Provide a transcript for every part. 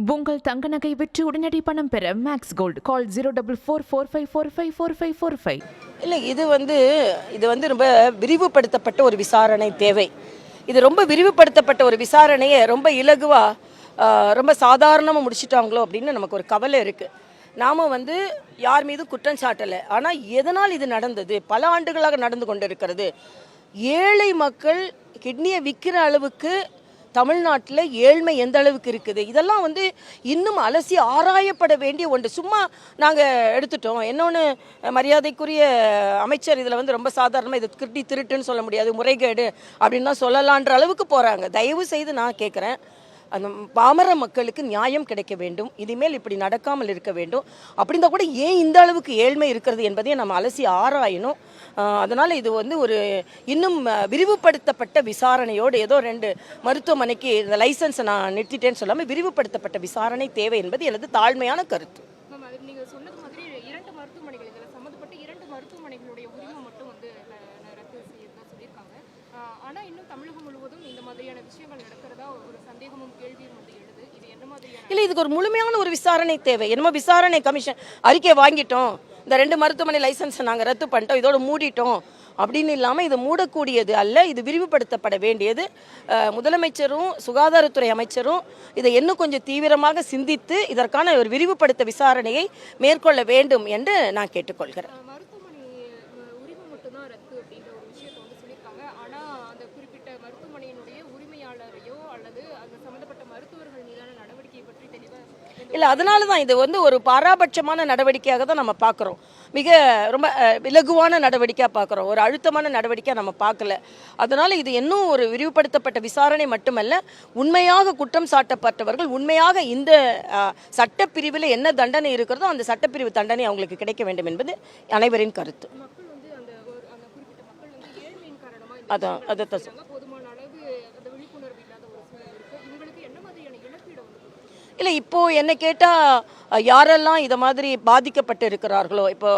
உங்கள் தங்க நகை விற்று உடனடி பணம் பெற மேக்ஸ் கோல்டு கால் 04445454545. இல்லை இது வந்து ரொம்ப விரிவுபடுத்தப்பட்ட ஒரு விசாரணை தேவை. இது ரொம்ப விரிவுபடுத்தப்பட்ட ஒரு விசாரணையை ரொம்ப இலகுவாக ரொம்ப சாதாரணமாக முடிச்சிட்டாங்களோ அப்படின்னு நமக்கு ஒரு கவலை இருக்குது. நாம் யார் மீது குற்றம் சாட்டலை. ஆனால் எதனால் இது நடந்தது? பல ஆண்டுகளாக நடந்து கொண்டு இருக்கிறது. ஏழை மக்கள் கிட்னியை விற்கிற அளவுக்கு தமிழ்நாட்டில் ஏழ்மை எந்த அளவுக்கு இருக்குது, இதெல்லாம் இன்னும் அலசி ஆராயப்பட வேண்டிய ஒன்று. சும்மா நாங்கள் எடுத்துட்டோம். இன்னொன்று, மரியாதைக்குரிய அமைச்சர் இதில் ரொம்ப சாதாரணமாக இது கிட்னி திருட்டுன்னு சொல்ல முடியாது, முறைகேடு அப்படின்னு தான் சொல்லலான்ற அளவுக்கு போகிறாங்க. தயவு செய்து நான் கேட்குறேன், அந்த பாமர மக்களுக்கு நியாயம் கிடைக்க வேண்டும். இனிமேல் இப்படி நடக்காமல் இருக்க வேண்டும். அப்படின்னா கூட ஏன் இந்த அளவுக்கு ஏழ்மை இருக்கிறது என்பதையும் நம்ம அலசி ஆராயணும். அதனால் இது ஒரு இன்னும் விரிவுபடுத்தப்பட்ட விசாரணையோடு, ஏதோ 2 மருத்துவமனைக்கு இந்த லைசன்ஸை நான் நிறுத்திட்டேன்னு சொல்லாமல் விரிவுபடுத்தப்பட்ட விசாரணை தேவை என்பது எனது தாழ்மையான கருத்து. நீங்கள் சொன்னது மாதிரி 2 மருத்துவமனைகள், இதில் சம்மந்தப்பட்ட 2 மருத்துவமனைகளுடைய உரிமை மட்டும் ரத்து செய்யறதா சொல்லியிருக்காங்க. ஆனால் இன்னும் தமிழகம் முழுவதும் இந்த மாதிரியான விஷயங்கள் நடக்கிறதா ஒரு சந்தேகமும் கேள்வியும் எழுது. இது என்ன மாதிரியான இல்லை, இதுக்கு ஒரு முழுமையான ஒரு விசாரணை தேவை. என்னமோ விசாரணை கமிஷன் அறிக்கை வாங்கிட்டோம், இந்த 2 மருத்துவமனை லைசன்ஸை நாங்கள் ரத்து பண்ணிட்டோம், இதோட மூடிட்டோம் அப்படின்னு இல்லாமல் இது மூடக்கூடியது அல்ல. இது விரிவுபடுத்தப்பட வேண்டியது. முதலமைச்சரும் சுகாதாரத்துறை அமைச்சரும் இதை இன்னும் கொஞ்சம் தீவிரமாக சிந்தித்து இதற்கான ஒரு விரிவுபடுத்த விசாரணையை மேற்கொள்ள வேண்டும் என்று நான் கேட்டுக்கொள்கிறேன். மருத்துவமனை உரிமை மட்டும்தான் ரத்து அப்படின்ற ஒரு விஷயத்தை சொல்லியிருக்காங்க. ஆனால் அந்த குறிப்பிட்ட மருத்துவமனையினுடைய உரிமையாளரையோ அல்லது அந்த சம்மந்தப்பட்ட மருத்துவர்கள் மீதான நடவடிக்கையை பற்றி தெளிவாக இல்லை, அதனால தான் இது ஒரு பாராபட்சமான நடவடிக்கையாக தான் நம்ம பார்க்குறோம். மிக ரொம்ப இலகுவான நடவடிக்கையாக பார்க்குறோம். ஒரு அழுத்தமான நடவடிக்கையாக நம்ம பார்க்கல. அதனால் இது இன்னும் ஒரு விரிவுபடுத்தப்பட்ட விசாரணை மட்டுமல்ல, உண்மையாக குற்றம் சாட்டப்பட்டவர்கள் உண்மையாக இந்த சட்டப்பிரிவில் என்ன தண்டனை இருக்கிறதோ அந்த சட்டப்பிரிவு தண்டனை அவங்களுக்கு கிடைக்க வேண்டும் என்பது அனைவரின் கருத்து. அதான் போதுமான அளவு அந்த விழிப்புணர்வு இல்லாத ஒரு சூழல் இருக்கு. இவங்களுக்கு என்ன மாதிரியான இழப்பீடு இல்லை, இப்போது என்ன கேட்டால் யாரெல்லாம் இதை மாதிரி பாதிக்கப்பட்டு இருக்கிறார்களோ, இப்போ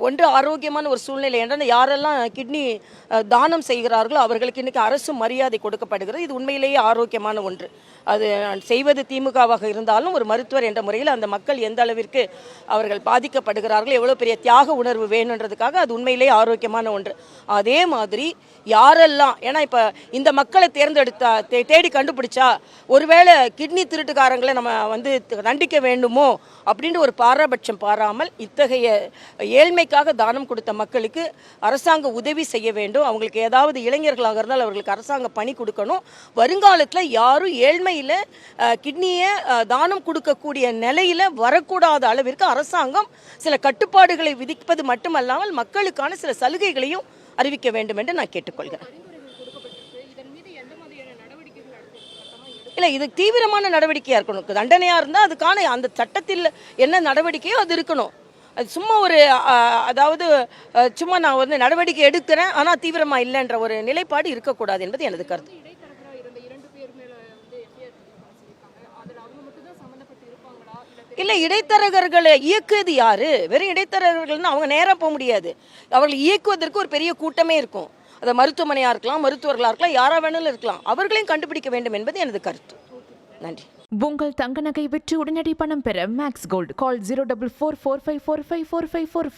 ஒன்று ஆரோக்கியமான ஒரு சூழ்நிலை என்றால் யாரெல்லாம் கிட்னி தானம் செய்கிறார்களோ அவர்களுக்கு இன்றைக்கி அரசு மரியாதை கொடுக்கப்படுகிறது. இது உண்மையிலேயே ஆரோக்கியமான ஒன்று. அது செய்வது திமுகவாக இருந்தாலும் ஒரு மருத்துவர் என்ற முறையில் அந்த மக்கள் எந்த அளவிற்கு அவர்கள் பாதிக்கப்படுகிறார்கள், எவ்வளோ பெரிய தியாக உணர்வு வேணுன்றதுக்காக அது உண்மையிலேயே ஆரோக்கியமான ஒன்று. அதே மாதிரி யாரெல்லாம், ஏன்னா இப்போ இந்த மக்களை தேடி கண்டுபிடிச்சா ஒருவேளை கிட்னி திருட்டுக்காரங்களை நம்ம தண்டிக்க வேண்டுமோ அப்படின்ற ஒரு பாரபட்சம் பாராமல் இத்தகைய ஏழ்மைக்காக தானம் கொடுத்த மக்களுக்கு அரசாங்க உதவி செய்ய வேண்டும். அவங்களுக்கு ஏதாவது இளைஞர்களாக இருந்தால் அவர்களுக்கு அரசாங்க பணி கொடுக்கணும். வருங்காலத்தில் யாரும் ஏழ்மையில் கிட்னியை தானம் கொடுக்கக்கூடிய நிலையில் வரக்கூடாத அளவிற்கு அரசாங்கம் சில கட்டுப்பாடுகளை விதிப்பது மட்டுமல்லாமல் மக்களுக்கான சில சலுகைகளையும் அறிவிக்க வேண்டும் என்று நான் கேட்டுக்கொள்கிறேன். இல்லை, இது தீவிரமான நடவடிக்கையாக இருக்கணும். தண்டனையாக இருந்தால் அதுக்கான அந்த சட்டத்தில் என்ன நடவடிக்கையோ அது இருக்கணும். அது சும்மா சும்மா நான் நடவடிக்கை எடுக்கிறேன் ஆனால் தீவிரமாக இல்லைன்ற ஒரு நிலைப்பாடு இருக்கக்கூடாது என்பது எனது கருத்து. இல்லை, இடைத்தரகர்களை இயக்குவது யாரு? வெறும் இடைத்தரகர்கள்னு அவங்க நேராக போக முடியாது. அவர்களை இயக்குவதற்கு ஒரு பெரிய கூட்டமே இருக்கும். அது மருத்துவமனையாக இருக்கலாம், மருத்துவர்களாக இருக்கலாம், யாரா வேணாலும் இருக்கலாம். அவர்களையும் கண்டுபிடிக்க வேண்டும் என்பது எனது கருத்து. நன்றி. உங்கள் தங்க நகை விற்று உடனடி பணம் பெற மேக்ஸ் கோல்டு கால் 04445454545.